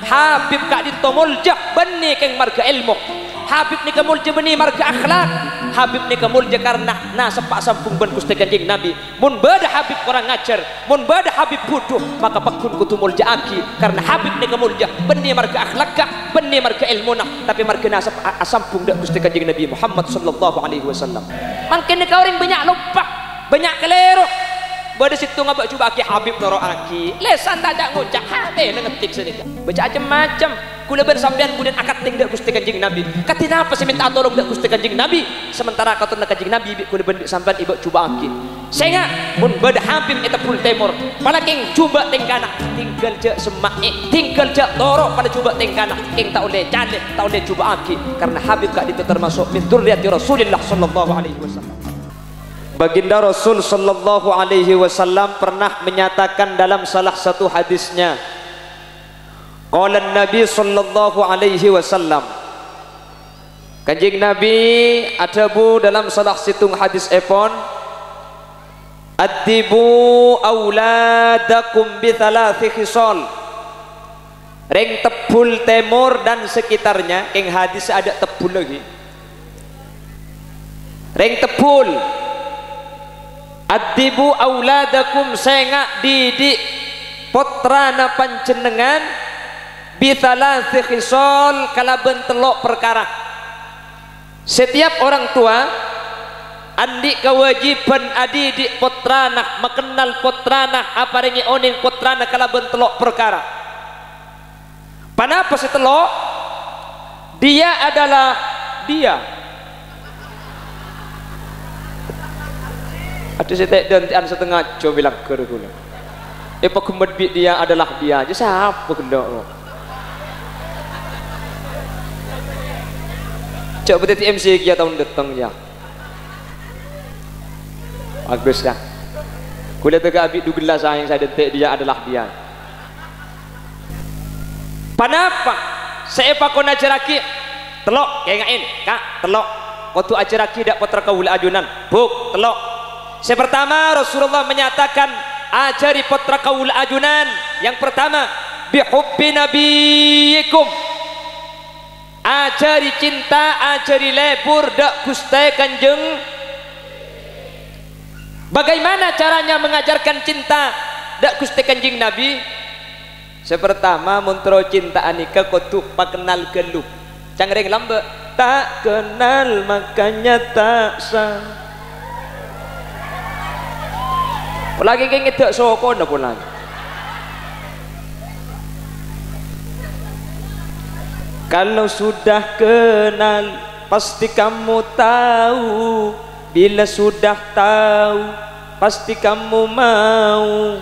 Habib kak dito mulja beni keng marga ilmu. Habib ni kamulja beni marga akhlak. Habib ni kamulja karena sepak sampung ben Gusti Kanjeng Nabi. Mun bada Habib kurang ngajar, mun bada Habib bodoh, maka pakun kutu mulja aki karena Habib ni kamulja beni marga akhlak kak, beni marga ilmu nah, tapi marga sampung dak Gusti Kanjeng Nabi Muhammad sallallahu alaihi wasallam. Mangkin ni kauring banyak lupa, banyak keliru. Bada situ ngabak coba aki Habib noro aki lesan tak jak ngucak hati ngetik sedikit baca macam kula ben sampean kemudian akad ting dak Gusti Kanjeng Nabi katina apa sih minta tolong dak Gusti Kanjeng Nabi sementara katun Kanjeng Nabi kula ben sampean ibu coba aki sehingga mun bada Habib eta pul temur pada king coba ting kana tinggal jak semak tinggal jak toro pada coba ting kana king tak oleh cale tak oleh coba aki karena Habib kak itu termasuk min dzurriyyati Rasulillah sallallahu alaihi wasallam. Baginda Rasul sallallahu alaihi wasallam pernah menyatakan dalam salah satu hadisnya, qala Nabi sallallahu alaihi wasallam, Kanjeng Nabi adabu dalam salah situng hadis epon, adibu auladakum bi thalathi khisal, ring tebul temur dan sekitarnya. Ing hadis ada tebul lagi, ring tebul. Adibu auladakum sengak didik putrana panjenengan bithalatsi khisal kalaben telok perkara. Setiap orang tua andi kewajiban adidik putrana mengenal putrana apa ringi oning putrana kalaben telok perkara. Panapa setelok? Dia adalah dia. Ada setek dan setengah coba bilang ke gula. Apa kemudian dia adalah dia aja siapa kena? Coba berarti MC kia tahun datang ya. Bagus dah. Kuliah tegak abid dugela sayang saya detik dia adalah dia. Panapa? Saya pakon ajaraki telok kayak ngain kak telok. Waktu ajaraki dak putra kaul ajunan buk telok. Yang pertama Rasulullah menyatakan ajari putra kaul ajunan. Yang pertama bihubbi nabiyikum, ajari cinta, ajari lebur dak Gusti Kanjeng. Bagaimana caranya mengajarkan cinta dak Gusti Kanjeng Nabi? Sepertama muntro cinta anika kudu pakenal gelup cangring lambe tak kenal makanya tak sah. Lagi kayak ngedek soko ndak pulang. Kalau sudah kenal pasti kamu tahu, bila sudah tahu pasti kamu mau.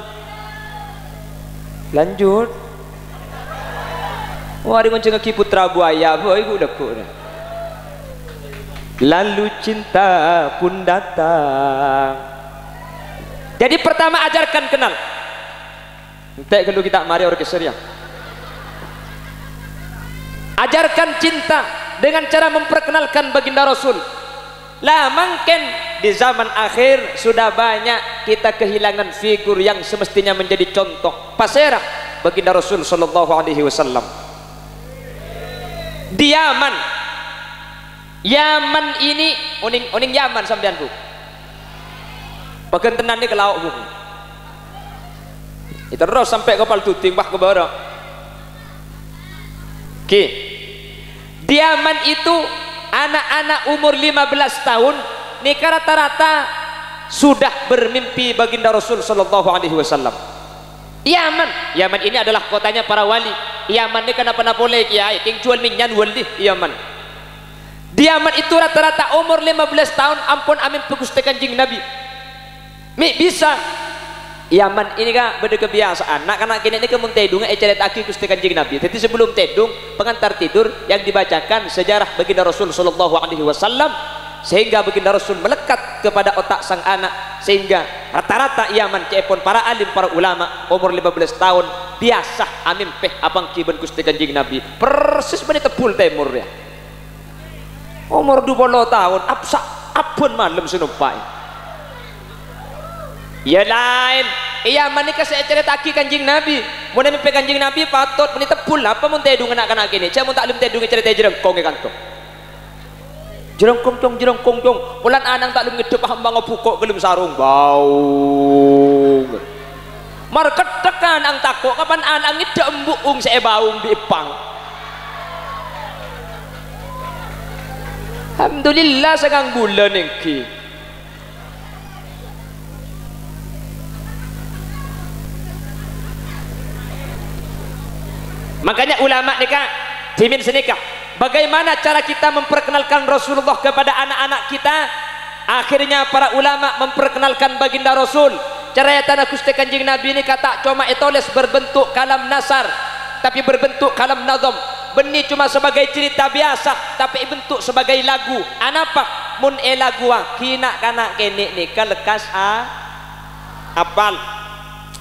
Lanjut. Wah, ada ngonceng ki putra buaya, boy udah kok. Lalu cinta pun datang. Jadi pertama ajarkan kenal. Entek kalau kita mari orkestra ya. Ajarkan cinta dengan cara memperkenalkan baginda Rasul. Lah mungkin di zaman akhir sudah banyak kita kehilangan figur yang semestinya menjadi contoh pasera baginda Rasul sallallahu alaihi wasallam. Di Yaman ini oning Yaman sampean Bu. Bagian tenan ini ke lauk Bu. Itu terus sampai kapal tuting bah ke barat. Oke. Di Yaman itu anak-anak umur 15 tahun nikah rata-rata sudah bermimpi baginda Rasul sallallahu alaihi wasallam. Yaman ini adalah kotanya para wali. Yaman ini kenapa boleh kiai king jual minyan wali Yaman. Di Yaman itu rata-rata umur 15 tahun ampun amin Gusti Kanjeng Nabi. Bisa Yaman ini kan beda kebiasaan anak-anak kini ini kemun tedung eceret aki Gusti Kanjeng Nabi. Jadi sebelum tedung pengantar tidur yang dibacakan sejarah baginda Rasul sallallahu alaihi wasallam sehingga baginda Rasul melekat kepada otak sang anak sehingga rata-rata Yaman cepon para alim para ulama umur 15 tahun biasa amin peh abang kiben Gusti Kanjeng Nabi persis bani tebul temur ya umur 20 tahun abun malam senumpai ya lain iya manika saya cerita ki Kanjeng Nabi mun mimpi Kanjeng Nabi patut meni tepul apa mun tedung anak-anak kene cak mun taklim tedung cerita jerengkong e kanto jerengkong ulan anang taklim ngedep hamba ngobukok gelem sarung bau market tekan ang takok kapan anang ngedek embuung saya baung diipang alhamdulillah segang bulan engki makanya ulama nikah dimin senikah bagaimana cara kita memperkenalkan Rasulullah kepada anak-anak kita akhirnya para ulama memperkenalkan baginda Rasul cara tanah Gusti Kanjeng Nabi ini kata cuma etoles berbentuk kalam nasar tapi berbentuk kalam nazam benih cuma sebagai cerita biasa tapi bentuk sebagai lagu anapa mun lagu kina kana kene nikah lekas apal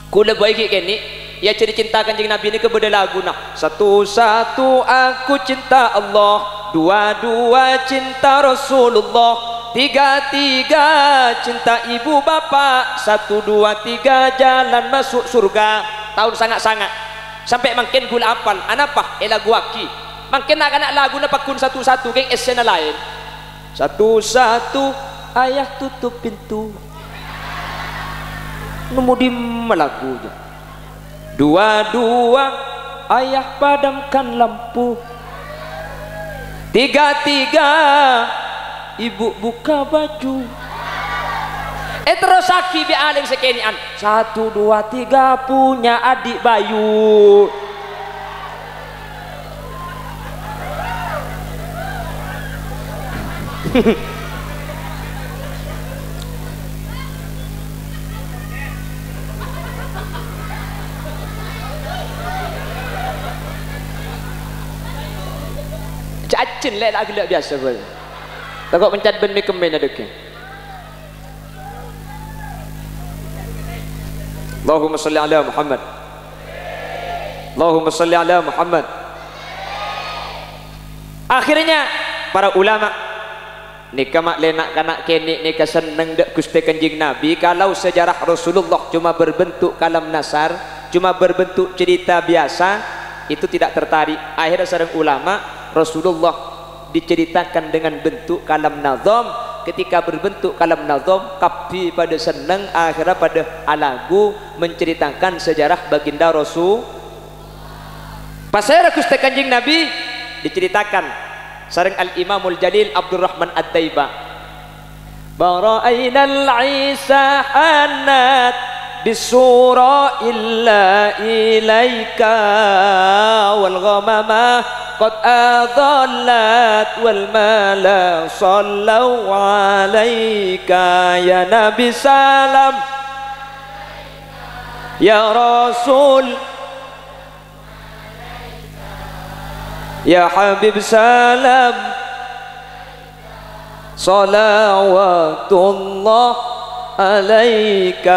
kula boy kene ya ciri cinta Kanjeng Nabi ini kepada lagu nah satu-satu aku cinta Allah dua-dua cinta Rasulullah tiga-tiga cinta ibu bapak 1, 2, 3 jalan masuk surga tahun sangat-sangat sampai makin gula apal anapa lagu aki makin nak lagu na pakun satu-satu keng esena lain satu-satu ayah tutup pintu numudi lagunya dua-dua ayah padamkan lampu tiga-tiga ibu buka baju terus aki bi aling sekenian 1, 2, 3 punya adik Bayu cacin lek lagu lek biasa pun takut mencat ben mi kemen ada ke Allahumma salli ala Muhammad Allahumma salli ala Muhammad akhirnya para ulama nikah mak lenak kanak kenik nikah seneng dek Gusti Kanjeng Nabi kalau sejarah Rasulullah cuma berbentuk kalam nasar cuma berbentuk cerita biasa itu tidak tertarik akhirnya sareng ulama Rasulullah diceritakan dengan bentuk kalam nazam ketika berbentuk kalam nazam kapi pada senang akhirnya pada alagu menceritakan sejarah baginda Rasul pasal Gusti Kanjeng Nabi diceritakan sareng Al-Imamul Jalil Abdurrahman Ad-Daiba bara'ainal Isa hanat bisura illa ilaika wal ghamamah قد أضلت والملا صلوا عليك يا نبي سلام يا رسول يا حبيب سلام صلوات الله عليك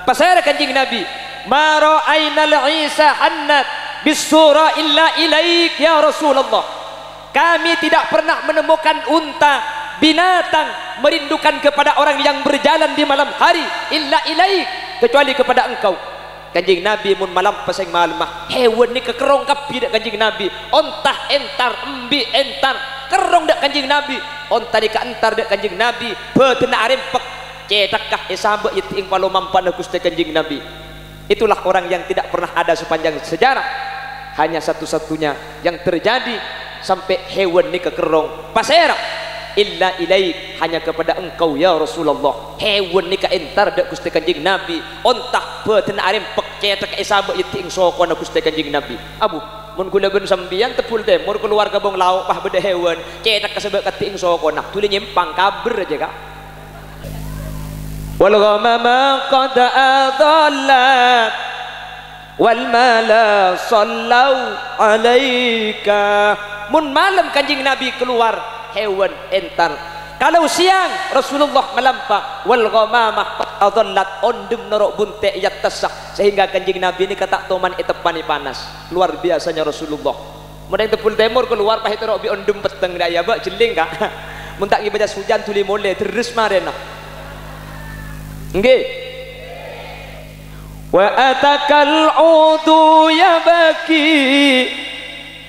pasal Kanjeng Nabi ma ra'ainal Isa hannat bisura illa ilaik ya Rasulullah kami tidak pernah menemukan unta binatang merindukan kepada orang yang berjalan di malam hari illa ilaik kecuali kepada engkau Kanjeng Nabi mun malam pasang malam hewan ni kekerong kapi dak Kanjeng Nabi ontah entar embi entar kerong dak Kanjeng Nabi onta di entar dak Kanjeng Nabi betena arempek cetakah isabe iting palo mampan Gusti Kanjeng Nabi itulah orang yang tidak pernah ada sepanjang sejarah hanya satu-satunya yang terjadi sampai hewan ni kekerong pasera illa ilaik hanya kepada engkau ya Rasulullah hewan ni ka entar dak Gusti Kanjeng Nabi ontah betena arempek cetak isabe iting sokon Gusti Kanjeng Nabi abu mun kula ben sambian tepul teh mun keluarga bong lauk pah beda hewan cetak kasebek kating sokon nak tuli nyimpang kaber aja kak wal ghamama qad adallat wal mala sallau alaika mun malam Kanjeng Nabi keluar hewan entar kalau siang Rasulullah melampah wal ghamamah adallat ondem norok bunte yat tasak sehingga Kanjeng Nabi ini kata toman etepani panas luar biasanya Rasulullah mun yang tepul timur keluar pah terok bi ondem peteng daya ba jeling kak mun tak ibadah hujan tuli mole terus marena nggih wa atakal udu yabaki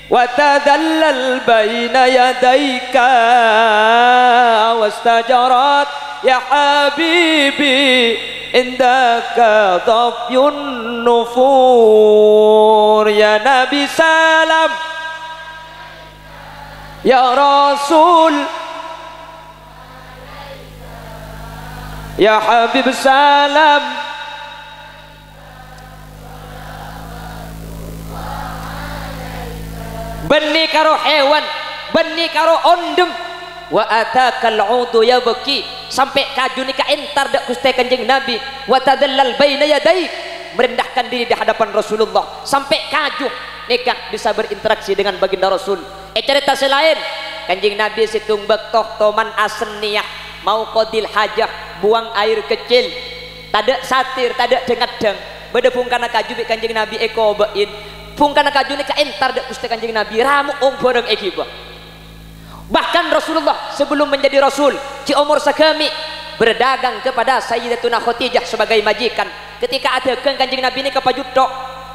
wa tadallal baina yadayka wastajarat ya habibi indaka dhafyun nufur ya Nabi salam ya Rasul ya Habib salam benih karo hewan benih karo ondem wa atakal udu yabki sampai kaju nikah entar dak Gusti Kanjeng Nabi wa tadallal baina yadayk merendahkan diri di hadapan Rasulullah sampai kaju nikah bisa berinteraksi dengan baginda Rasul. Cerita selain Kanjeng Nabi situng bektoh toman aseniyah mau qadil hajah buang air kecil tada satir tada dengadang beda pungkana kaju bi Kanjeng Nabi eko bain pungkana kaju nikah entar dak Gusti Kanjeng Nabi ramu bareng ekiba. Bahkan Rasulullah sebelum menjadi Rasul ci umur sakami berdagang kepada Sayyidatuna Khadijah sebagai majikan. Ketika ada Kanjeng Nabi ini kepajudok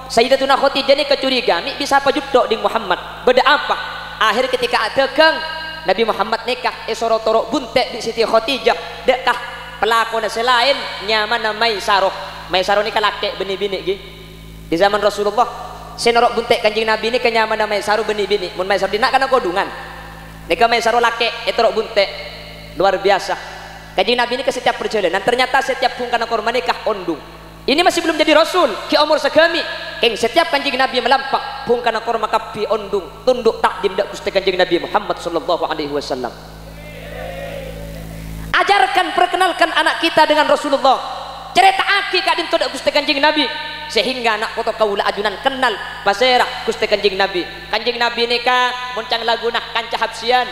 Sayyidatuna Khadijah ini kecuriga mi bisa pajudok di Muhammad beda apa akhir ketika ada Nabi Muhammad nikah esorotoro buntek di Siti Khadijah dekkah pelakon selain nyaman Maisarah ini kalake bini-bini di zaman Rasulullah senorok buntek Kanjeng Nabi ini kenyaman Maisarah bini-bini mun Maisarah dinak kana kodungan nikah Maisarah lake etorok buntek luar biasa. Kanjeng Nabi ini ke setiap perjalanan ternyata setiap pungkana korban nikah ondung ini masih belum jadi Rasul ki umur segami keng setiap Kanjeng Nabi melampak pungkana korma kapi ondung tunduk takdim dak Gusti Kanjeng Nabi Muhammad sallallahu alaihi wasallam. Ajarkan perkenalkan anak kita dengan Rasulullah cerita aki kadin to dak Gusti Kanjeng Nabi sehingga anak koto kaula ajunan kenal basera Gusti Kanjeng Nabi. Kanjeng Nabi nikah muncang lagunah kanca habsian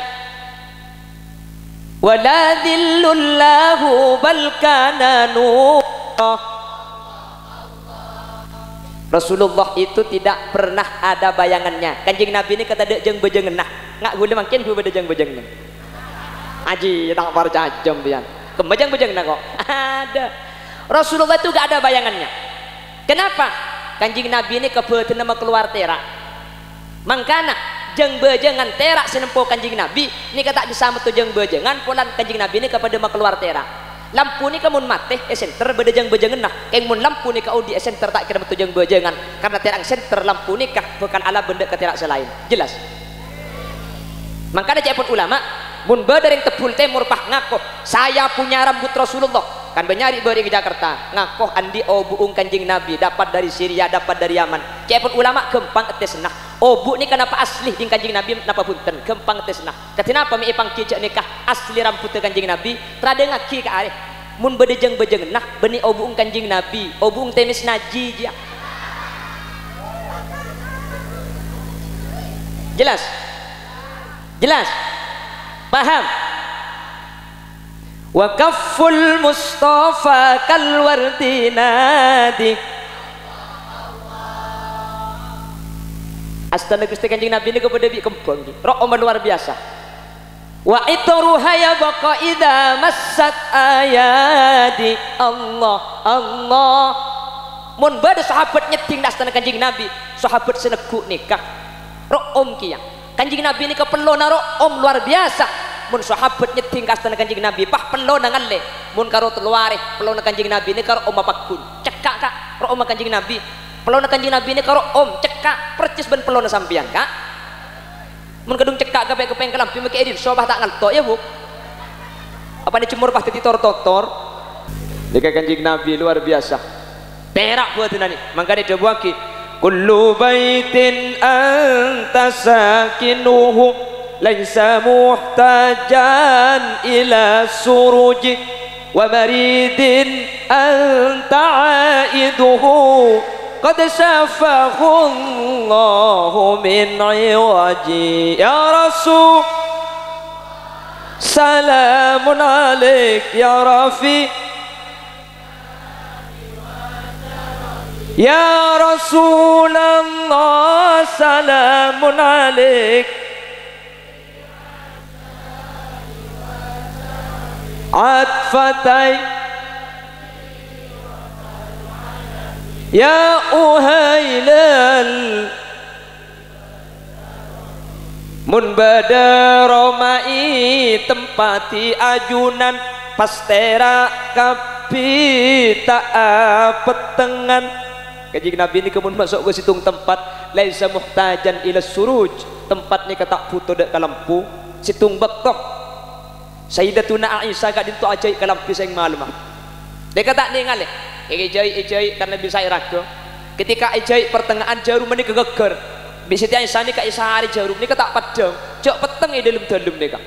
wala dhillullahu bal kana nur. Rasulullah itu tidak pernah ada bayangannya. Kanjeng Nabi ini kata dek jeng bejeng nah nggak gula makin gue bejeng bejeng nah aji tak percaya jam pian kebejeng bejeng nah kok ada. Rasulullah itu gak ada bayangannya. Kenapa? Kanjeng Nabi ini kebetulan nama keluar terak mangkana jeng bejengan terak senempo Kanjeng Nabi ini kata bisa metu jeng bejengan polan Kanjeng Nabi ini kepada keluar terak lampu ni kamun mate center bedejang bejengan nah keng mun lampu ni kau di center tak kira betujang bejengan karena terang center lampu ni kah bukan ala benda keterak selain jelas. Makanya cepot ulama mun beda yang tebul temur pah ngakoh saya punya rambut Rasulullah kan benyari beri ke Jakarta ngakoh andi buung Kanjeng Nabi dapat dari Syria dapat dari Yaman cepot ulama gempang etes nah bu ni kenapa asli di Kanjeng Nabi napa punten gempang etes nah kenapa mi ipang kijak nikah asli rambut Kanjeng Nabi trade ngaki ka areh mun bedejeng bejeng nah beni buung Kanjeng Nabi buung temis naji dia jelas paham. Wa kafful Mustafa kal wardi nadi astana Gusti Kanjeng Nabi ini kepada bi kembang roh luar biasa. Wa itruha ya baqa idza massat ayadi Allah mun bade sahabat nyeting astana Kanjeng Nabi sahabat seneguk nikah roh kia Kanjeng Nabi ini kepelona roh luar biasa. Mun sahabat nyeting kastana Kanjeng Nabi pah pelona ngalle mun karo teluare pelona Kanjeng Nabi ini karo mapakun cekak kak ro Kanjeng Nabi pelona Kanjeng Nabi ini karo cekak percis ben pelona sampian kak mun kedung cekak gape kepeng kelampi make edit sobah tak ngalto ya bu apa ni cemur pah titor-totor nikah Kanjeng Nabi luar biasa perak buat nani mangkane debuaki kullu baitin anta sakinuhu laisa muhtajan ila suruji wa maridin anta aiduhu qad safahu Allahu min iwaji ya Rasul salamun alaik ya Rafi ya Rasulullah salamun alaik atfatai ya uhailal mun bada romai tempati ajunan pastera kapi tak petengan. Kanjeng Nabi ini kemun masuk ke situng tempat laisa muhtajan ila suruj, tempat ni kata puto dek kalampu situng bektok. Sayyidatuna Aisyah gak dintu ajai kalampu sing malum. Dia kata ni ngale ejai karena bisa iraga. Ketika ejai pertengahan jarum ni kegeger. Bisiti Aisyah ni ka isahari jarum ni kata padang. Jok peteng di dalam ni ka.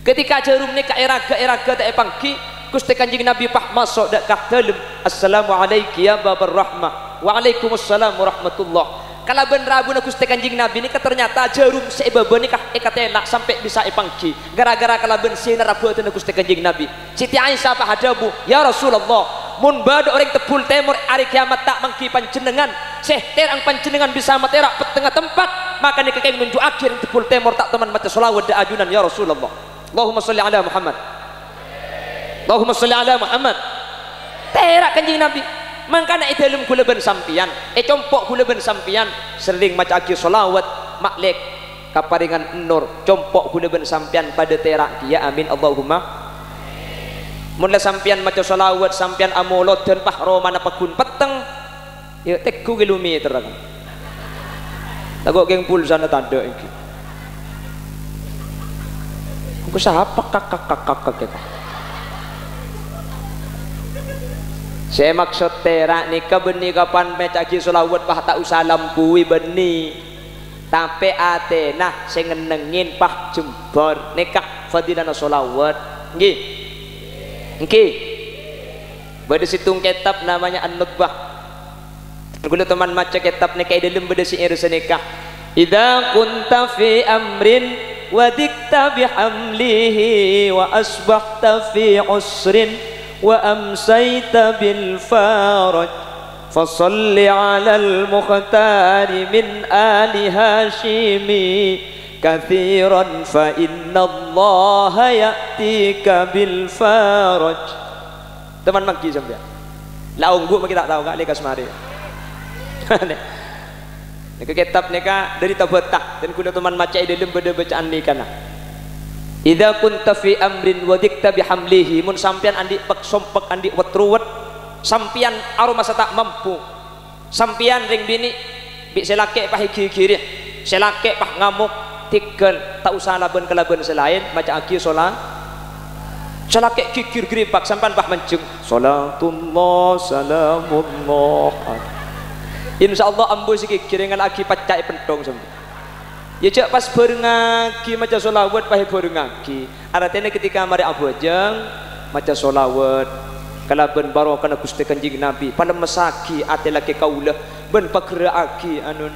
Ketika jarum ni ka iraga tak pangki Gusti Kanjeng Nabi pah masuk dak kah dalam. Assalamualaikum ya babar rahmah. Waalaikumsalam warahmatullah. Kalau bener abu Gusti Kanjeng Nabi ni ternyata jarum sebebe ni kah ekatelak sampai bisa ipangki. Gara-gara kalau ben sinar abu tu Gusti Kanjeng Nabi. Siti Aisyah pah hadabu, ya Rasulullah. Mun bada orang tepul temur hari kiamat tak mangki panjenengan. Seh terang panjenengan bisa materak petengah tempat. Maka ni kakek menunjuk akhir tepul temur tak teman maca selawat da ajunan ya Rasulullah. Allahumma salli ala Muhammad. Allahumma salli ala Muhammad. Terak Kanjeng Nabi. Mangkana dalam kula ben sampian, compok kula ben sampian sering maca akhir selawat maklek kaparingan nur compok kula ben sampian pada terak dia amin Allahumma. Mun la sampian maca selawat sampian amulot dan pahro mana pakun peteng ya tekku kilometer kan. Tago geng pulsa na tanda iki. Ku sapa kakak. Saya maksud terak ni beni kapan maca akhir selawat pah tak usah lampui beni. Tapi atena sing ngenengin pah jembor nekak fadilana selawat. Nggih. Nggih. Bade situng kitab namanya An-Nutbah. Kalau teman maca kitab ni kai dalam bade syair senekah. Idza kunta fi amrin wa dikta bihamlihi wa asbahta fi usrin wa amsayta bil faraj fasalli ala al mukhtari min ali hashimi kathiran fa inna allaha ya'tika bil faraj. Teman mangki sampean la unggu mangki tak tahu gak lekas mari nek kitab nika dari tabatah dan kula teman maca dalam bacaan ni kana. Idza kunta fi amrin wa dikta bihamlihi mun sampean andi pek sompek andi wetruwet sampean aroma tak mampu sampean ring bini bi selake pah gigi-giri selake pah ngamuk tikel tak usah laben selain maca akhir salat selake gigir gribak sampean pah menjeng salatullah salamullah insyaallah ambo siki giringan lagi pacak pentong sampean. Ya cak pas berengaki maca solawat pahe berengaki. Artinya ketika mari abojang maca solawat kalaben barokah Gusti Kanjeng Nabi pada mesaki ate laki kaulah ben pagerakaki anu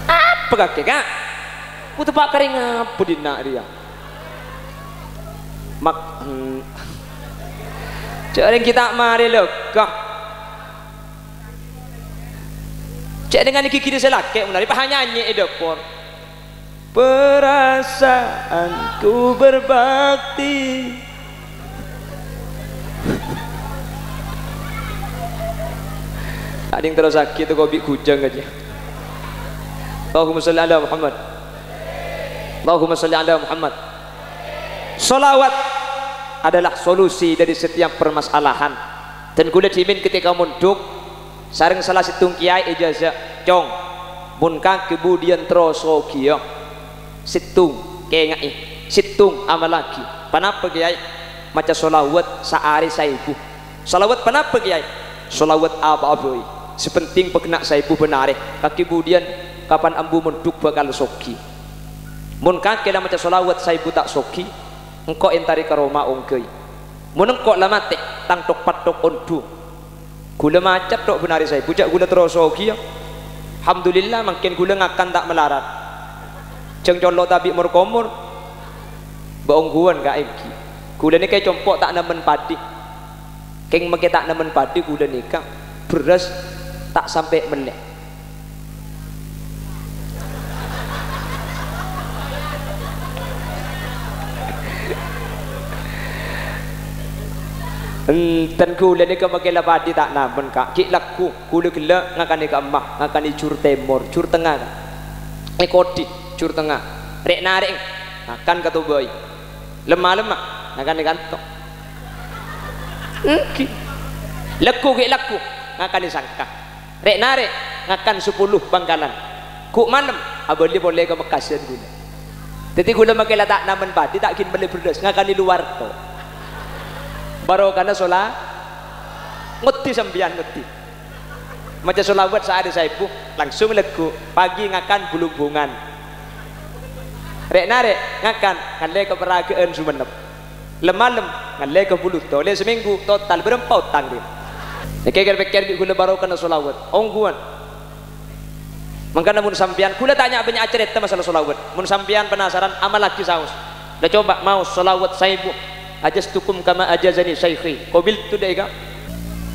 apa kakek kak putu pak kering apa dina dia mak cak kita mari lekah cek dengan gigi selake menarik pah nyanyi edopor perasaanku berbakti ada yang terus sakit itu kopi kujang aja. Allahumma salli ala Muhammad. Allahumma salli ala Muhammad. Salawat adalah solusi dari setiap permasalahan dan kulit jimin ketika munduk sareng salah situng kiai ijazah cong munka kemudian troso kiyo situng kengai situng amal lagi panapa kiai maca solawat saari saibu solawat panapa kiai solawat apa-apa sepenting pekena saibu benare kemudian kapan ambu menduk bakal soki munka kela maca solawat saibu tak soki engkau entari karoma ongkei munengkok lamate tang tok patok ondu gula macet tok benari saya bujak gula terosogi ya alhamdulillah makin gula ngakan tak melarat jeng colok tabi murkomur baongguan gak iki gula ni kayak compok tak nemen padi keng make tak nemen padi gula nikah beras tak sampai melek enten kula ni kemagila padi tak namen kak ki laku kula gila ngakani ke emah ngakani jur timur jur tengah ni kodi jur tengah rek narik akan katubai lemah-lemah ngakani kantok laku ki laku ngakani sangka rek narik ngakan 10 bangkalan ku malam abali boleh ke Mekasian gula jadi gula makila tak namen padi tak kin beli berdas ngakani luar to baru karena sholat ngerti sambian ngerti macam sholawat sehari saya ibu langsung legu pagi ngakan bulung-bungan rek narik ngakan ngalai ke peragaan sumenep lemalem ngalai ke bulu tole seminggu total berapa utang dia pikir-pikir gula baru karena sholawat ongguan makanya mun sampian gula tanya banyak cerita masalah sholawat mun sampian penasaran amal lagi saus udah coba mau sholawat saya ibu ajastukum kama ajazani syaikhi qabil tu deh kak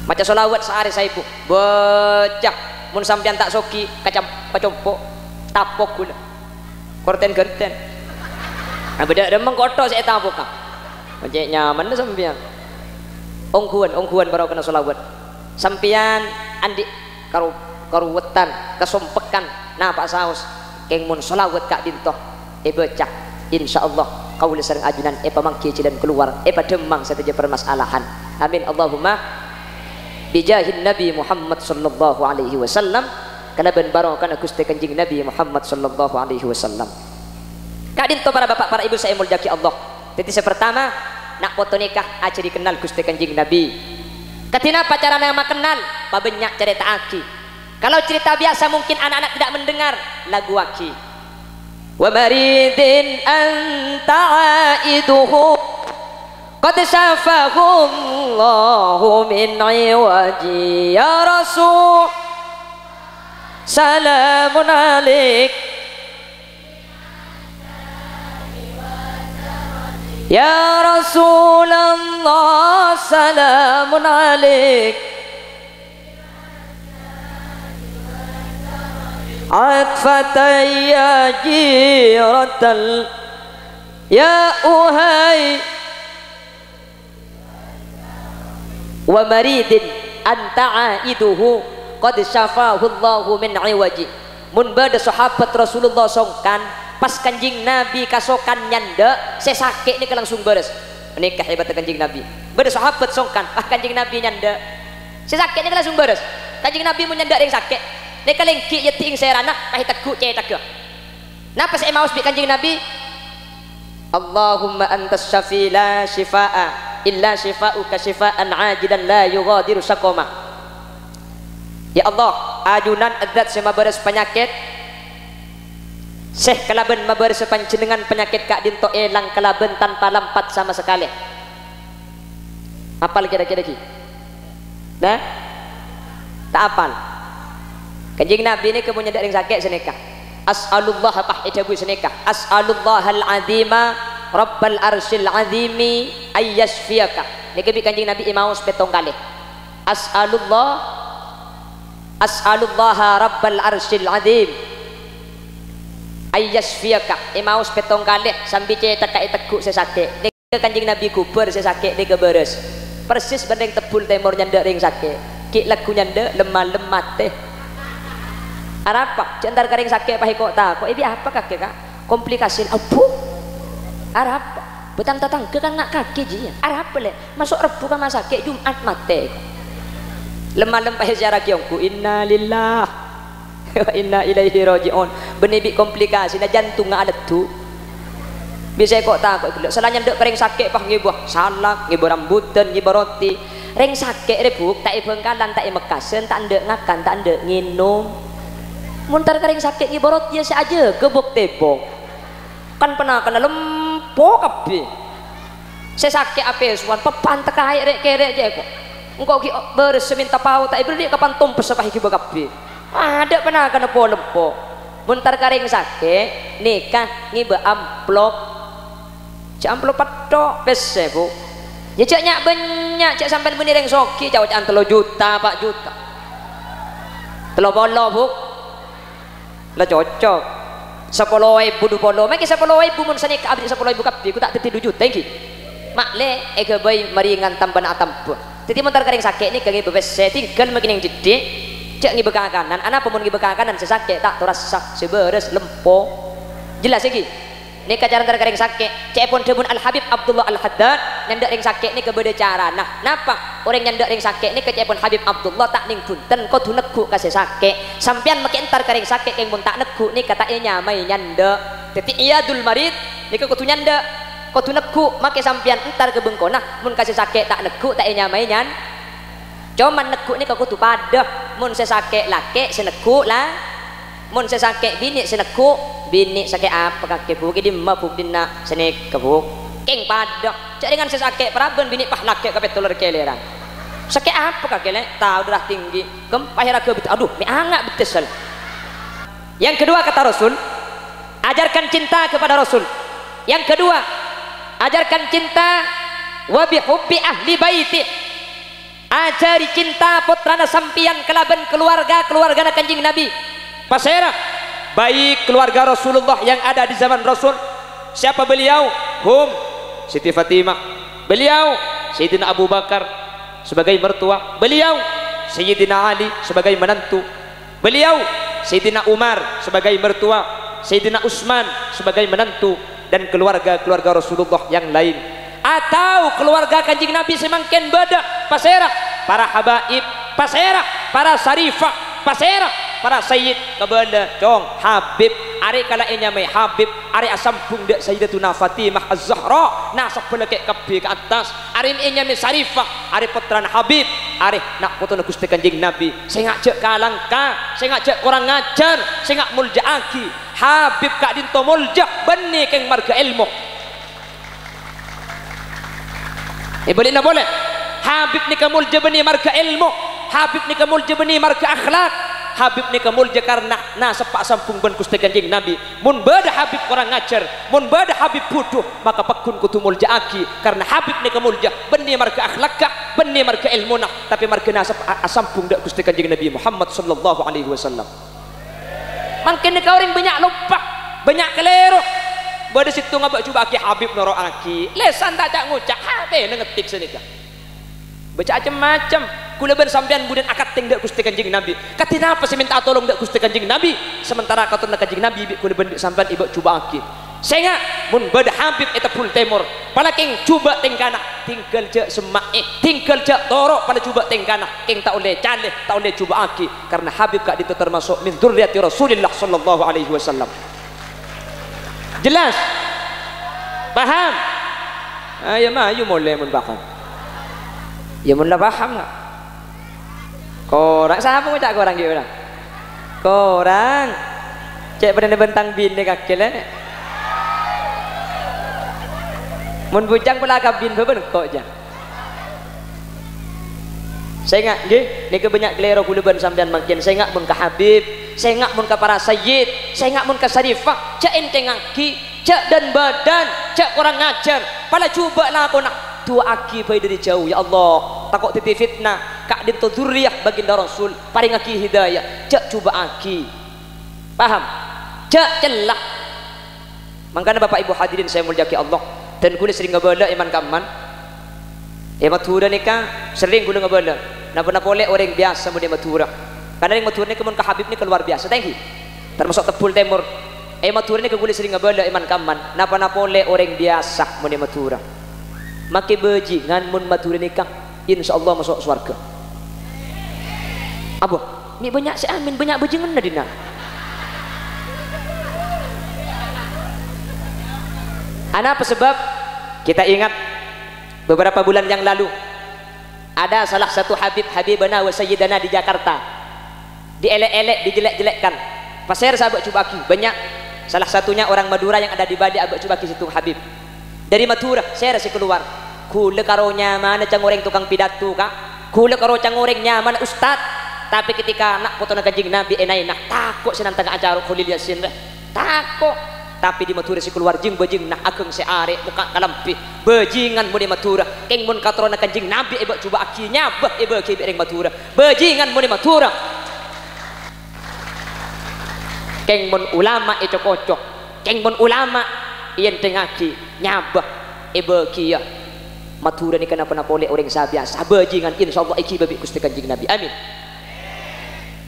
macam solawat sehari saya ibu bocah mun sampean tak soki kacampo tapok gula korten-korten nah beda demang kotor saya tapok kak macam nyaman dah sampean ongkuan baru kena solawat sampean andi karuwetan kesompekan nah pak saus keng mun solawat kak dintoh bocah insyaallah kau sering ajunan pamangki cilan keluar demang saja permasalahan amin Allahumma bijahin Nabi Muhammad sallallahu alaihi wasallam kalaban barokah Gusti Kanjeng Nabi Muhammad sallallahu alaihi wasallam kak dinto para bapak para ibu saya muljaki Allah titik pertama nak foto nikah aja dikenal Gusti Kanjeng Nabi katina pacaran yang kenal pabanyak cerita aki kalau cerita biasa mungkin anak-anak tidak mendengar lagu aki wa maridin anta aiduhu qad syafahullahu min iwaji ya rasul salamun alaik ya rasulullah salamun alaik عطفتي يا جيرة يا أهي ومريد أنت عائده قد شفاه الله من عوجي mun bada sahabat Rasulullah songkan pas kanjing Nabi kasokan nyanda saya sakit ni langsung beres menikah hebat kanjing Nabi bada sahabat songkan kanjing Nabi nyanda saya sakit ni langsung beres kanjing Nabi mau nyanda yang sakit nek lengki ya ting saya anak pahit takku cai takku napa saya mau speak kanjing Nabi Allahumma antas syafi la shifaa illa shifauka shifaan ajilan la yughadiru saqama ya Allah ajunan adzat sama beres penyakit seh kalaben maberes panjenengan penyakit kak dinto elang kalaben tanpa lampat sama sekali apal kira-kira ki nah tak apal kanjeng Nabi ini kemudian dari sakit seneka as'alullah apa idabu seneka as'alullah al-azima rabbal arsyil azimi ayyashfiyaka ini kebi kanjeng Nabi imaus petong kali as'alullah rabbal arsyil azim ayyashfiyaka imaus petong kali sambil cetak tekuk sesakit ini kanjeng Nabi kubur sesakit ini keberes persis bandeng tebul temur nyanda ring sakit ki lagu nyanda lemah-lemah teh Arapa, jantar kering sakit apa kok tak? Kok ibi apa kakek kak? Komplikasi apa? Arapa, betang tatang ke kan nak kaki je. Arapa le? Masuk rebu kan sakit Jumat mate. Lemah lempah sejarah kiongku. Inna lillah wa inna ilaihi rajiun. Benih komplikasi, na jantung nggak ada tu. Bisa kok tak? Kok salahnya dek kering sakit pah ngibuh salak, ngibuh rambutan, ngibuh roti. Reng sakit rebuk, tak ibengkalan, tak imekasen, tak ndek ngakan, tak ndek nginum. Muntar kering sakit ibarat dia saja gebuk tepok kan pernah kena lempo kabeh saya sakit apa suan pepan tekai rek kerek je kok engkau ki beres minta pau tak ibeli kapan tumpes apa iki kabeh ada pernah kena po lempo muntar kering sakit nikah ngibe amplop cak amplop patok pese bu ya cak nyak banyak cak sampai benih reng soki cak 3 juta 4 juta telo bolo bu lah cocok 10.000 20 mereka 10.000 mun sanik abdi 10.000 kabeh ku tak teti 2 juta iki makle ega boy maringan tamban atampu titi montar karing sakit ni kagi bebes tinggal makin yang jedi cek ngi bekang kanan ana pemun ngi bekang kanan sesakit tak terasa seberes lempo jelas lagi ini kacaran terkering sakit cek pun debun Al Habib Abdullah Al Haddad nyandak ring sakit ni kebeda cara nah napa orang nyandak ring sakit ni kecek pun Habib Abdullah tak ning punten kau tu neku kasih sakit sampean makin entar kering sakit yang pun tak neku ni kata nyamai nyandak teti iyadul marid ni kau tu nyandak kau tu neku make sampean entar ke bengkona mun kasih sakit tak neku tak nyamai nyan cuman neku ni kau tu padah mun sesakit laki seneku lah mun sesakit bini seneku bini sakit apa kakek buk di mabuk dina senek kebuk keng padah cak dengan sesakit peraban bini pah laki ke petulur keleran sakit apa kakek le tahu darah tinggi gempah raga betul aduh mi angak betul. Yang kedua kata Rasul ajarkan cinta kepada Rasul. Yang kedua ajarkan cinta wa bihubbi ahli baiti ajari cinta putrana sampian kelaban keluarga kanjing Nabi pasera baik keluarga Rasulullah yang ada di zaman Rasul. Siapa beliau? Siti Fatimah, beliau Sayyidina Abu Bakar sebagai mertua, beliau Sayyidina Ali sebagai menantu, beliau Sayyidina Umar sebagai mertua, Sayyidina Utsman sebagai menantu, dan keluarga Rasulullah yang lain. Atau keluarga kanjing Nabi semakin beda pasera para habaib, pasera para sarifah, pasera para sayyid kabala cong Habib are kala nyamai Habib are asampung dak Sayyidatuna Fatimah Az-Zahra nasab pelekek kabeh ke atas are nyamai Sarifah are putrana Habib are nak putuna Gusti Kanjeng Nabi sing ngajak kalangka sing ngajak kurang ngajar sing ngak muljaaki Habib kak dinto mulja beni keng marga ilmu boleh na boleh Habib ni kamulja beni marga ilmu Habib ni kamulja beni marga akhlak Habib ni kamulja karena sepak sampung ban Gusti Kanjeng Nabi mun bada Habib kurang ngajar mun bada Habib bodoh maka pakun kutu mulja aki karena Habib ni kamulja beni marga akhlak beni marga ilmu tapi marga sampung dak Gusti Kanjeng Nabi Muhammad sallallahu alaihi wasallam mungkin kau orang banyak lupa banyak keliru bada situ ngabak coba aki Habib noro aki lesan tak cak ngucak habe ngetik senika baca macam kula ben sampean budan akad teng dak Gusti Kanjeng Nabi katina apa sih minta tolong dak Gusti Kanjeng Nabi sementara katuna Kanjeng Nabi kula ben sampean iba coba aki senga mun bada Habib eta pul temur palaking coba teng kana tinggal je semae tinggal je toro pada coba teng kana king tak oleh caleh tak oleh coba aki karena Habib kak itu termasuk min dzurriyyati Rasulillah sallallahu alaihi wasallam. Jelas paham ayo mah ayo mulai mun paham ya mun lah paham enggak korang siapa ngucap korang gitu lah korang cek pada bentang bini kakek lah mun bujang pula kabin beben kok aja saya ingat ni kebanyak kelero kula ben sampean makin saya ingat mun ka Habib saya ingat mun ka para sayyid saya ingat mun ka sarifah cek enteng aki cek dan badan cek kurang ngajar pala cuba lah aku nak tua aki pai dari jauh ya Allah takut titi fitnah kak dinto dzurriyyah baginda Rasul paring aki hidayah cek coba aki paham cek celah makanya Bapak Ibu hadirin saya mulyaki Allah dan kula sering ngebala iman kaman matura nikah sering kula ngebala napa boleh orang biasa mun matura karena yang matura ni kemun ka Habib ni keluar biasa thank you termasuk tebul temur matura ni kula sering ngebala iman kaman napa boleh orang biasa mun matura maki bajingan mun matura nikah insyaallah masuk surga apa ni banyak si amin banyak bajingan na dina apa sebab kita ingat beberapa bulan yang lalu ada salah satu Habibana wa Sayyidana di Jakarta dielek-elek dijelek-jelekkan pasir sahabat Cubaki banyak salah satunya orang Madura yang ada di Bali abak Cubaki situ Habib dari Madura saya rasa keluar kula karo nyaman cang orang tukang pidato kak kula karo cang orang nyaman ustad tapi ketika anak foto Kanjeng Nabi enai nak takut senantang acara Khalil Yasin takut tapi di Madura si keluar jing bajing nak ageng si arek muka kalampi bajingan mun di Madura keng mun katrona Kanjeng Nabi eba coba akinya bah eba ki bereng Madura bajingan mun di Madura keng mun ulama itu kocok keng mun ulama yen tengaki nyabah eba ki ya matura ni kenapa napoleh orang sabiasa bajingan insyaallah iki babi Gusti Kanjeng Nabi amin.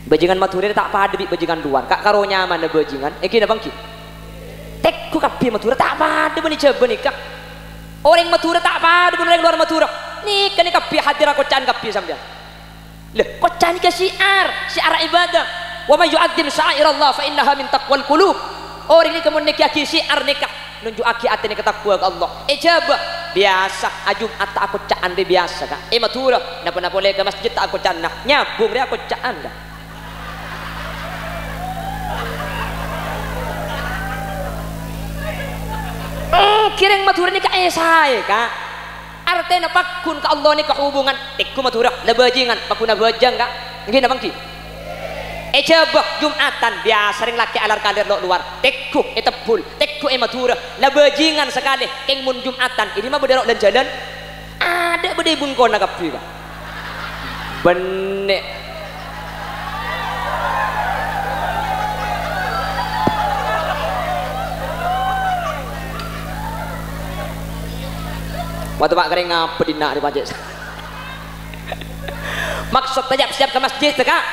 Bajingan matura tak pada bi bajingan luar kak karo nyaman na bajingan iki na bangki tekku kabeh matura tak pada bani coba nikah orang matura tak pada orang luar matura nikah ni kabeh hadir kocan kabeh sampean leh kocan ni syiar ibadah wa may yu'azzim sya'irallah fa innaha min taqwal qulub orang ni kemun nikah syiar nikah nunjuk aki atene ketakwa Allah coba biasa ajum atta aku caan de biasa kak matura napa boleh ke masjid tak aku caan nak nyabung dia aku caan dah kireng matura ni ka saya kak artinya pakun ka Allah ni ka hubungan tikku matura lebajingan pakuna bajang kak nggih na bangki coba Jumatan biasa ring laki alar kalir lo luar tikku tebul tikku matura lebajingan sekali keng mun Jumatan ini mah berderok dan jalan ada bede bungkon na kapi kak benek waktu pak kering ngapa dina di pajak maksud tajak siap ke masjid kak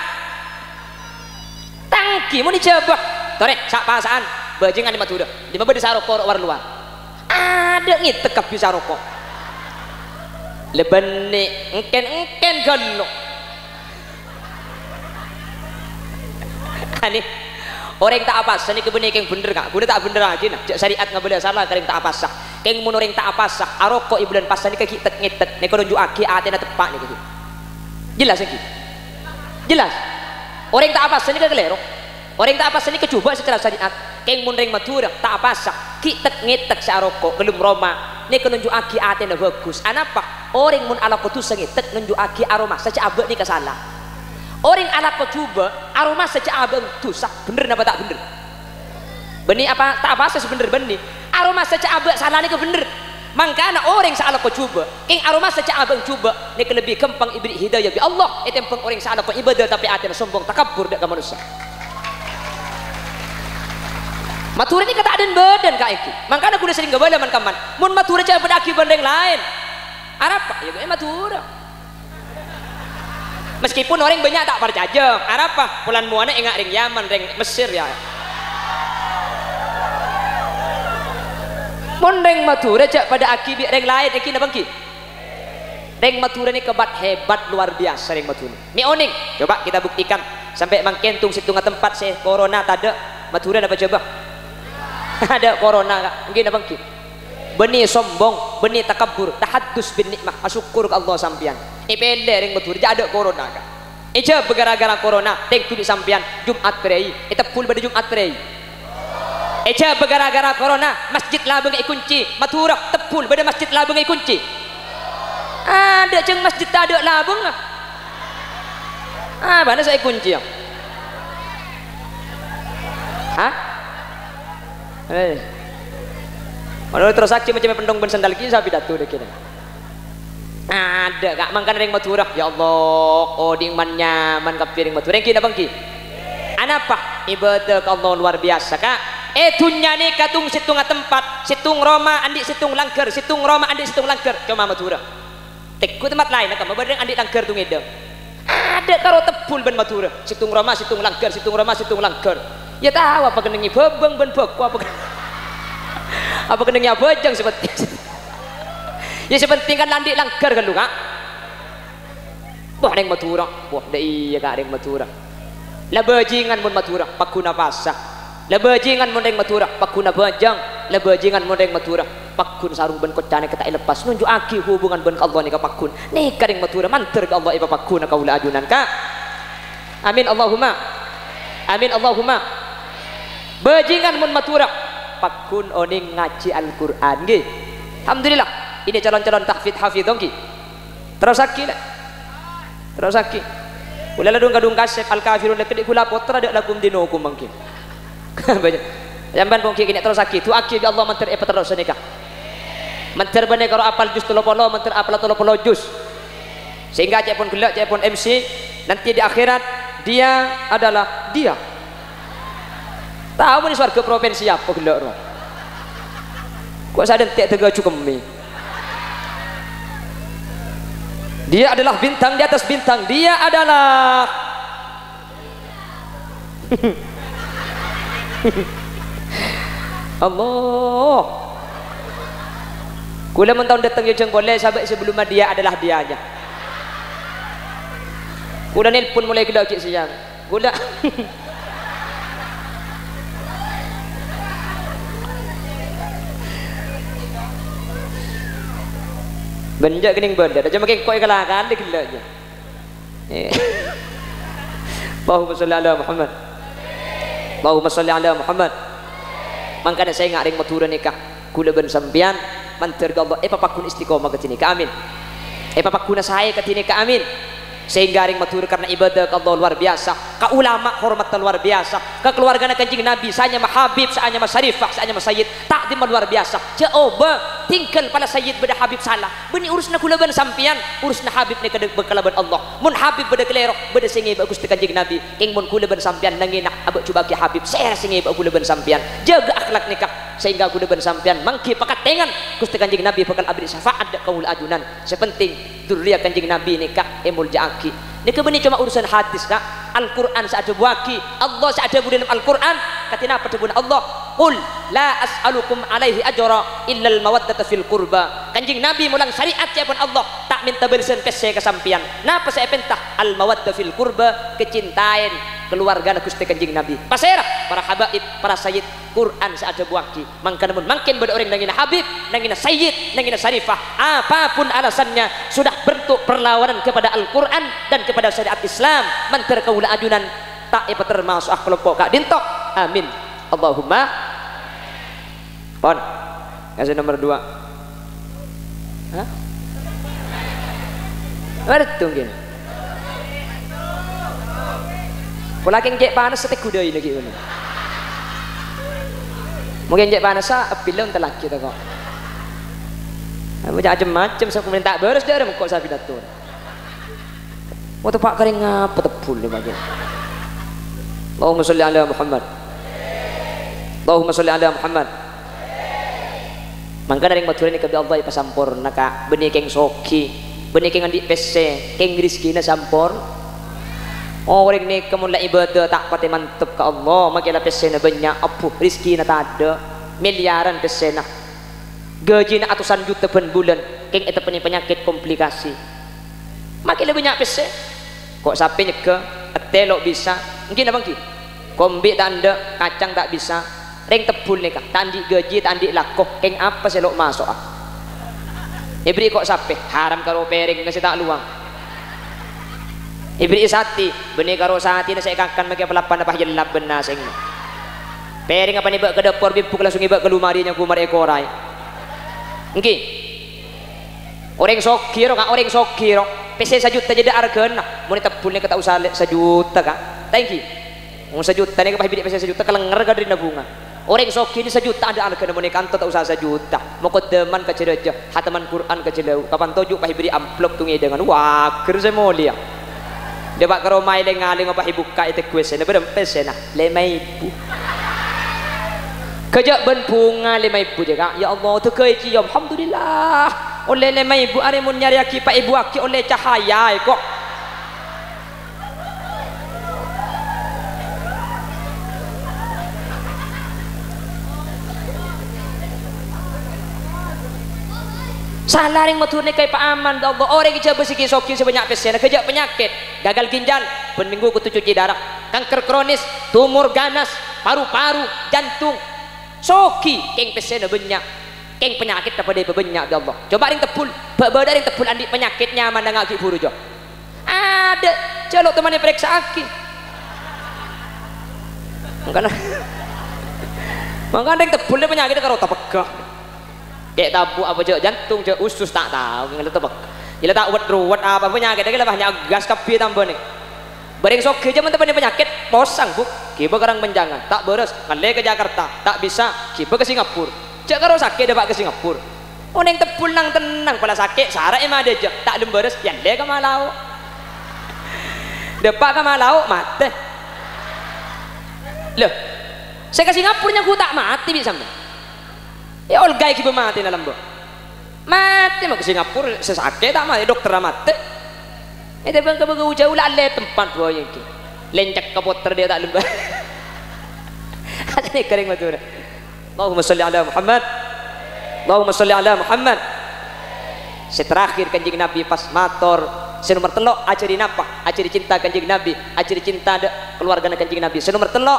tangki mau dicoba torek sak pasaan bajingan di matuda di mana bisa rokok war luar ada ngitek kap bisa rokok lebani engken galok ani orang tak apa seni kebenik yang bener kak kuda tak bener lagi nah syariat nggak boleh salah kering tak apa sah keng mun orang tak apa sah aroko ibulan pas ni kaki tek ngitek ni kalau aki atena tepak ni kaki jelas lagi jelas orang tak apa sah ni kelerok orang tak apa sah ni kecoba secara syariat keng mun ring matura tak apa sah ki tek ngitek sa aroko belum Roma ni kalau aki atena bagus anapa orang mun ala putus ngitek nunjuk aki aroma saja abek ni kesalah orang ala coba aroma saja abeng tu sah bener apa tak bener benih apa tak apa sebener benih aroma saja abeng salah ni ke bener mangkana orang salah coba king aroma saja abeng coba ni ke lebih kempang ibri hidayah bi Allah itu empeng orang salah ibadah tapi atina sombong takabur dak manusia matura ni kata aden badan kak iki mangkana kuda sering gabala man kaman mun matura cak bedaki bandeng lain arapa ya gue matura meskipun orang banyak tak percaya apa pulan muana ingat ring Yaman ring Mesir ya mon ring matura cak pada akibat ring lain iki na bangki ring matura ni kebat hebat luar biasa ring matura mi oning coba kita buktikan sampai mangkentung situnga tempat se corona tada matura apa coba ada corona kak mungkin na bangki benih sombong benih takabur tahaddus bin nikmah asyukur ke Allah sampian ipele ring betul ada corona kak eja gara-gara corona tek tu di sampian Jumat prei etepul pada Jumat prei eja gara-gara corona masjid labeng kunci matura tepul pada masjid labeng kunci ada ceng masjid tak ada labeng mana saya kunci ya kalau terus saksi macam pendong ben sandal kisah pidato dek kira ada kak mangkan ring maturah ya Allah oh ding man nyaman kapiring maturah kira bangki anapa ibadah ke Allah luar biasa kak dunya ni katung situng tempat situng Roma andi situng langker situng Roma andi situng langker cuma maturah tekku tempat lain nak mabadeng andi langker tu ngedeng ada karo tebul ben maturah situng Roma situng langker situng Roma situng langker ya tahu apa kenengi bebeng ben beku apa kenengnya bajang seperti ya sepenting kan landik langgar kan lu kak wah ring matura wah dah iya kak ring matura lah bajingan mun matura pakuna pasah lah bajingan mun ring matura pakuna bajang lah bajingan mun ring matura pakun sarung ben kocane kita lepas nunjuk aki hubungan ben Allah ni ka pakun nih ka ring matura manter ka Allah iba pakuna kaula ajunan kak amin Allahumma bajingan mun matura pakun oning ngaji Al-Quran nggih alhamdulillah ini calon-calon tahfidz hafidhong ki terus aki kula ladung kadung kasep al-kafirun lekedi kula potra dak lagum dinokum mangki banyak jamban pong ki kini terus aki tu aki bi Allah menter apa terus nikah menter bane karo apal jus 30 menter apal 30 jus sehingga cek pun gelak cek pun MC nanti di akhirat dia adalah dia tahu ni warga provinsi apa gelak roh kok sadar tak tega cukemi Dia adalah bintang di atas bintang. Dia adalah Allah. Kula mun tahun datang yo boleh sampai sebelum dia adalah dianya. Kula nelpon mulai gila cik siang. Kula benjak kening benda aja makin koi kelakan dia gila aja. Allahumma sholli ala Muhammad. Allahumma sholli ala Muhammad. Mangkana saya ngaring matura nikah kula ben sampean mantir Allah papakun istiqomah ke sini ka amin. Papakuna saya ke sini ka amin. Sehingga ring matur karena ibadah ke Allah luar biasa, ke ulama hormat luar biasa, ke keluarga Kanjeng Nabi sanya mah Habib, sanya mah Syarifah, sanya mah Sayyid takdim luar biasa. Coba tinggal pada Sayyid beda Habib salah benih urusna kula ban sampian urusna Habib ni kada bekalaban Allah mun Habib beda kelerok beda singi ba Gusti Kanjeng Nabi king mun kula ban sampian nangina abak coba ki Habib saya singi ba kula ban sampian jaga akhlak nikah sehingga kula ban sampian mangki pakatengan Gusti Kanjeng Nabi bakal abdi syafaat kaul ajunan sepenting dzurriyyah Kanjeng Nabi nikah emul jaaki nikah benih cuma urusan hadis nak Al-Quran saada buaki Allah saada bu dalam Al-Quran katina apa tebun Allah qul la as'alukum alaihi ajra illa al-mawaddata fil qurba Kanjeng Nabi mulang syariat siapun Allah tak minta balasan pese kesampian napa saya pentah al-mawaddah fil qurba kecintaan keluarga Gusti Kanjeng Nabi pasera para habaib para sayyid Quran saada buaki mangka namun makin beda orang nangina Habib nangina Sayyid nangina Syarifah apapun alasannya sudah bentuk perlawanan kepada Al-Quran dan kepada syariat Islam mantar kaula ajunan tak ipa termasuk kelompok kak dintok amin Allahumma pon kasih nomor 2 hah bertunggu pola keng jek panas setek kuda ini gitu mungkin jek panas apilon telak kita kok macam-macam saya kemudian tak beres dia ada kok saya pidato waktu pak kering ngapa tepul ni bagian Allahumma sholli ala Muhammad Allahumma sholli ala Muhammad mangka dari matur ni kabeh Allah ipasampurna ka benih keng soki benih keng andi pese keng rezeki na sampur orang ni kemudian ibadah tak pati mantep ke Allah makilah pese na banyak apa rezeki na tak ada miliaran pese na gaji na atusan juta per bulan keng itu penyakit komplikasi makilah banyak pese kok sampai nyeke telok bisa mungkin abang ki kombi tak ada kacang tak bisa reng tebul nih kak tandi gaji tandi lakoh keng apa selok masuk ibri kok sampai haram karo pering nasi tak luang ibri sati benih karo sati nasi kakan makai pelapan apa jelap benar sing pering apa nih bak ke dapur bibuk langsung ibak ke lumarinya kumar ekorai mungkin orang sokiro kak orang sokiro PC 1 juta jadi argana mau tebulnya kata usah 1 juta kak thank you mau 1 juta nih kapah bidik PC 1 juta kelenger ka dari nabunga orang soki ini 1 juta ada argana mau kantor tak usah 1 juta mau kodeman ke ceraja hataman Quran ke celau kapan tojuk pah beri amplop tungi dengan wakir saya mau lihat dia bak keromai lengaling apa ibuka itu kuesen berem PC nah 5.000 kejak ben bunga 5.000 jaga ya Allah tu keji alhamdulillah oleh 5.000 are mun nyari aki pak ibu aki oleh cahaya kok salah ring matur kay Pak Aman Allah orang kita bersiki sokin sebanyak pesen kejak penyakit gagal ginjal penminggu kutu cuci darah kanker kronis tumor ganas paru-paru jantung soki keng pesen banyak keng penyakit apa dia banyak ya Allah coba ring tepul badan ring tepul andi penyakitnya mana ngaki buru jo ada celok temannya periksa aki makanya ring tepul dia penyakit karo tapegah kayak tabu apa jo jantung jo usus tak tahu nggak tebak gila tak ruwet apa penyakit lagi lah banyak gas kapi tambah nih bareng soki aja temannya penyakit posang bu kiba karang menjangan tak beres ngale ke Jakarta tak bisa kiba ke Singapura cak karo sakit dapat ke Singapura oh neng tepul nang tenang pala sakit sarah emang ada aja tak lemberes yang dia ke Malau dapat ke Malau mati loh saya ke Singapura nya aku tak mati bisa ya olgai kiba mati dalam bo mati mau ke Singapura sesakit tak mati dokter mati Itu bang kebego jauh lah le tempat boy yang lencak kapoter dia tak lembah. Ada ni kering betul. Allahumma salli ala Muhammad. Allahumma salli ala Muhammad. Seterakhir kanjeng Nabi pas mator senomor telok acari napa acari cinta kanjeng Nabi acari cinta keluarga kanjeng Nabi senomor telok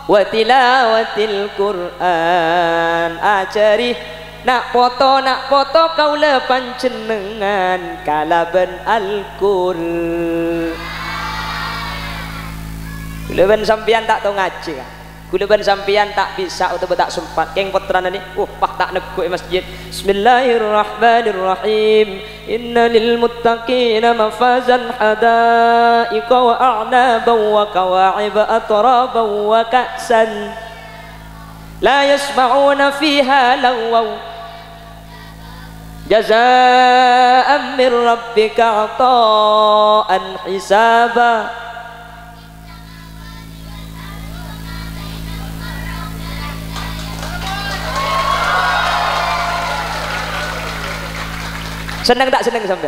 wa tilawatil Quran acari nak foto kaula panjenengan kalaban Al-Qur kulaban sampean tak tahu ngaji kan kulaban sampean tak bisa atau tak sempat keng putrana ni pak tak nekuk masjid. Bismillahirrahmanirrahim. Inna lil muttaqina mafazan hadaiqa wa a'naban wa kawa'iba atraban wa ka'san la yasma'una fiha lagwaw jazaa'an min rabbika 'ata'an hisaba. Senang tak senang sampai?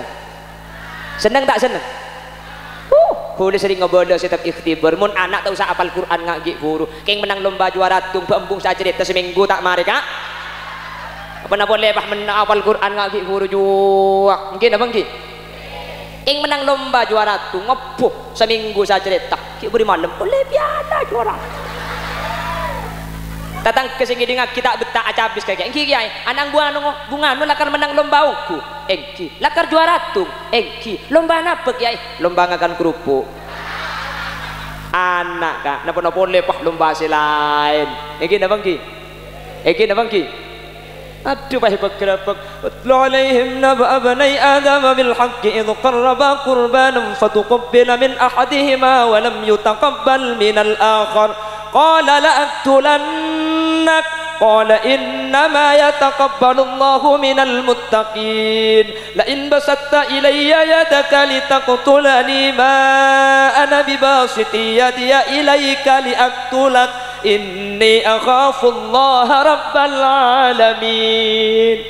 Senang tak senang? Boleh sering ngobrol setiap ikhtibar. Mun anak tak usah apal Quran ngaji guru. Keng menang lomba juara tung pembung saja cerita seminggu tak mari kak? Apa nak boleh bah menang apal Quran ngaji guru juga? Mungkin apa mungkin? Keng menang lomba juara tung ngopo seminggu saja cerita. Kik beri malam boleh biasa juara. Datang ke sini dengan kita betak aja habis kayak engki kiai anang bunga nu lakar menang lomba uku engki lakar juara tung engki lomba apa kiai lomba ngakan kerupuk anak kak napa boleh pak lomba lain engki napa engki aduh baik berkerapek utlu alaihim naba abnai adam bil haqqi idh qarraba qurbanan fatuqabbala min ahadihima wa lam yutaqabbal min al akhar qala la aqtulannak qala innama yataqabbalu Allahu minal muttaqin la in basatta ilayya yadaka litaqtulani ma ana bibasiti yadiya ilayka liaqtulak inni akhafu Allah rabbal alamin.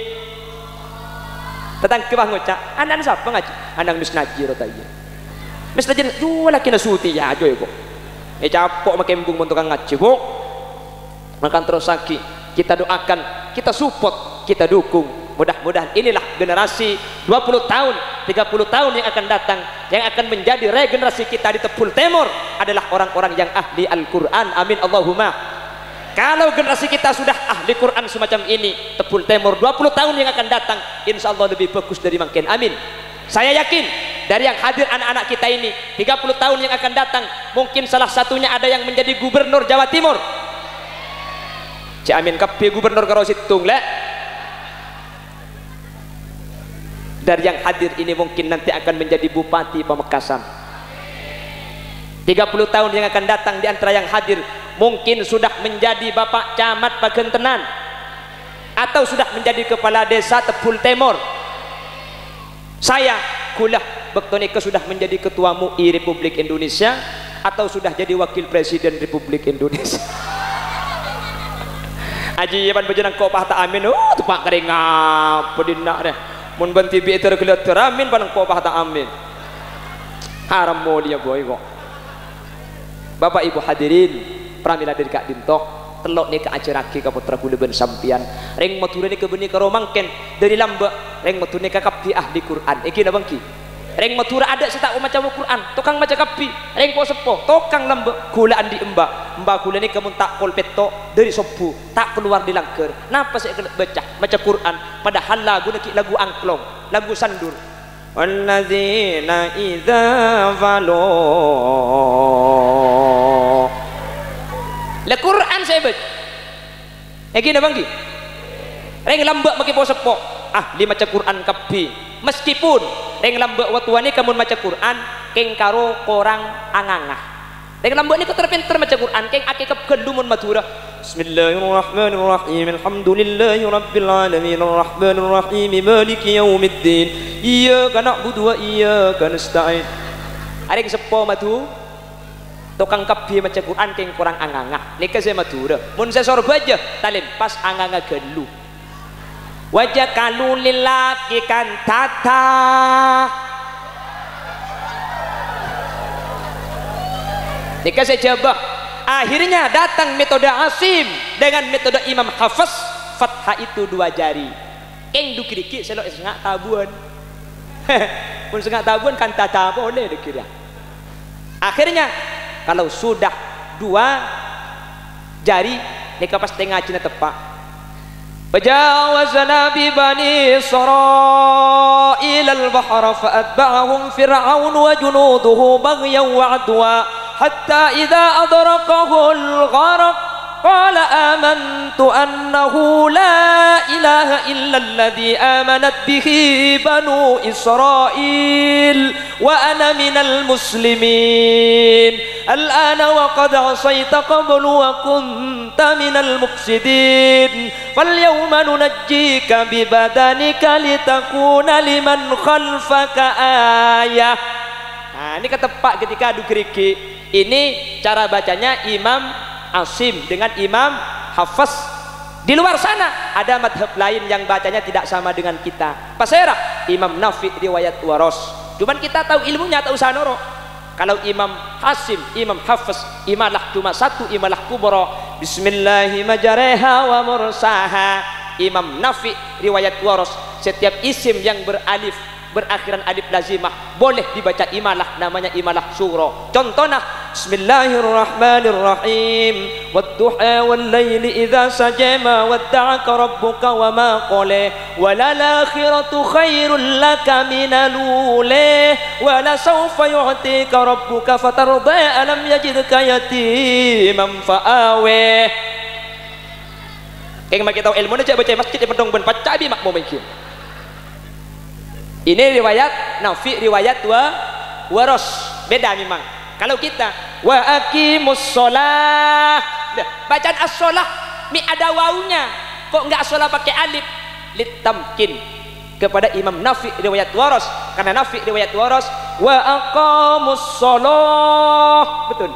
Datang ke bang ngucap anak siapa ngaji anak mis ngaji rotaya mis ngaji dua laki nasuti ya ajo ibu capok makin bung untuk ngaji bu makan terus lagi kita doakan kita support kita dukung mudah-mudahan inilah generasi 20 tahun 30 tahun yang akan datang yang akan menjadi regenerasi kita di Tepul Timur adalah orang-orang yang ahli Al-Quran amin Allahumma. Kalau generasi kita sudah ahli Quran semacam ini Tepul Timur 20 tahun yang akan datang insya Allah lebih bagus dari makin amin. Saya yakin dari yang hadir anak-anak kita ini 30 tahun yang akan datang mungkin salah satunya ada yang menjadi gubernur Jawa Timur. Cik Amin Kapi gubernur Karo Situng le. Dari yang hadir ini mungkin nanti akan menjadi bupati Pamekasan. 30 tahun yang akan datang di antara yang hadir mungkin sudah menjadi bapak camat Pagentenan atau sudah menjadi kepala desa Tepul Timur. Saya kulah bektonika sudah menjadi ketua MUI Republik Indonesia atau sudah jadi wakil presiden Republik Indonesia. Aji ban bejenang kau pahta amin tu pak kering apa dinak deh mun banti bi tergelat teramin ban kau pahta amin haram mo dia boy kok. Bapak Ibu hadirin pramila dari Kak Dintok telok ni ke ajaraki ka putra kula ben sampian reng mature ni ke beni karo mangken dari lamba reng mature ni ka kapi ahli Quran iki na bangki reng mature ada setak maca Quran tukang maca kapi reng po sepo tukang lamba kula andi emba kula ni kamun tak kol peto dari sopu tak keluar di langker napa saya baca Quran padahal lagu neki lagu angklong lagu sandur walladzina idza falo le Quran saya baca gini bangki reng lambak maki po sepo ahli maca Quran kapi meskipun reng lambak watuani kamun maca Quran keng karo korang angangah reng lambak ni keterpinter maca Quran keng aki kegendumun madura Bismillahirrahmanirrahim alhamdulillahi rabbil alamin arrahmanirrahim maliki yaumiddin iyyaka na'budu wa iyyaka nasta'in areng sepo madu tukang kabi maca Quran keng kurang angangah nika saya madura mun saya sorba aja talim pas angangah gelu wajah kalulilaki kan tata Jika saya coba, akhirnya datang metode Asim dengan metode Imam Hafs. Fathah itu 2 jari. Keng dukiriki selok sengak tabuan. Pun sengak tabuan kan tata boleh dikira. Akhirnya kalau sudah 2 jari nika pas tengah cina tepak. Fajawazna bi bani Israil al-bahr fa'atba'ahum fir'aun wa junuduhu baghyan wa 'adwa hatta idza adrakahu al-gharq qala amantu annahu la ilaha illa alladhi amanat bihi banu Israil wa ana minal muslimin al-ana wa qad 'asayta qablu wa kunta minal mufsidin falyawma nunajjika bi badanika litakuna liman khalfaka ayah. Nah, ini ketepak ketika adu gerigi. Ini cara bacanya Imam Asim dengan Imam Hafs. Di luar sana ada madhab lain yang bacanya tidak sama dengan kita. Pasera Imam Nafi riwayat Waros. Cuman kita tahu ilmunya tak usah noro. Kalau Imam Hasim, Imam Hafs, imalah cuma satu, imalah kubro. Bismillahirrahmanirrahim wa mursaha. Imam Nafi riwayat Waros, setiap isim yang berakhiran alif lazimah boleh dibaca imalah, namanya imalah suro. Contohnya Bismillahirrahmanirrahim wadduha wal laili idza sajama wadda'aka rabbuka wa ma qala walal akhiratu khairul laka minal ula wala sawfa yu'tika rabbuka fatarda alam yajidka yatiman fa'awe. Keng maki tahu ilmu ni cak baca masjid di pedong ben pacabi mak mau mungkin. Ini riwayat Nafi riwayat Waros, beda memang. Kalau kita wa aqimus shalah, bacaan as-shalah mi ada wawunya, kok enggak as-shalah pakai alif? Litamkin kepada Imam Nafi riwayat Waros, karena Nafi riwayat Waros wa aqamus shalah, betul.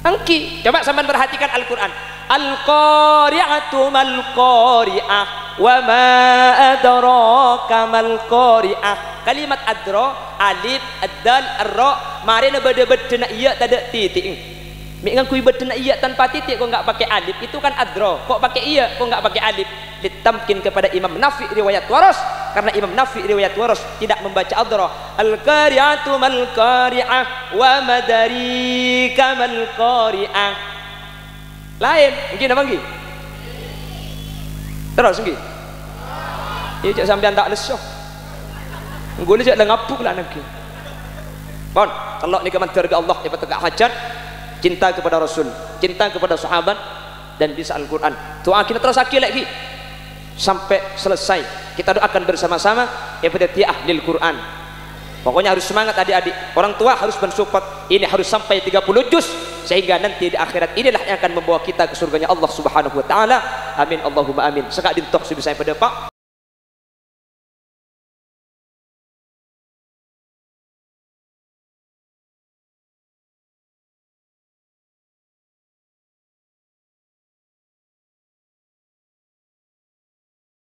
Angki, coba sampean perhatikan Al-Qur'an. Al-qari'atu mal qari'ah wa ma adraka mal qari'ah. Kalimat adra, alif, ad-dal, ar-ra, mari na beda-beda na iya tak ada titik. Mi ngan kui beda na iya tanpa titik kok enggak pakai alif, itu kan adra. Kok pakai iya kok enggak pakai alif? Ditamkin kepada Imam Nafi riwayat Waros, karena Imam Nafi riwayat Waros tidak membaca adra. Al-qari'atu mal qari'ah wa madarika mal qari'ah. Lain mungkin apa lagi? Terus lagi. Ya cak sampean tak lesoh. Nggo cak dah ngapuk lah lagi. Bon, kalau ni keman surga Allah dapat tegak hajat, cinta kepada Rasul, cinta kepada sahabat dan bisa Al-Qur'an. Doa kita terus akhir lagi sampai selesai. Kita doakan bersama-sama kepada ahli Al-Qur'an. Pokoknya harus semangat adik-adik. Orang tua harus mensupport. Ini harus sampai 30 juz sehingga nanti di akhirat inilah yang akan membawa kita ke surganya Allah Subhanahu wa taala. Amin Allahumma amin. Sekak dintoh sebisa pada Pak.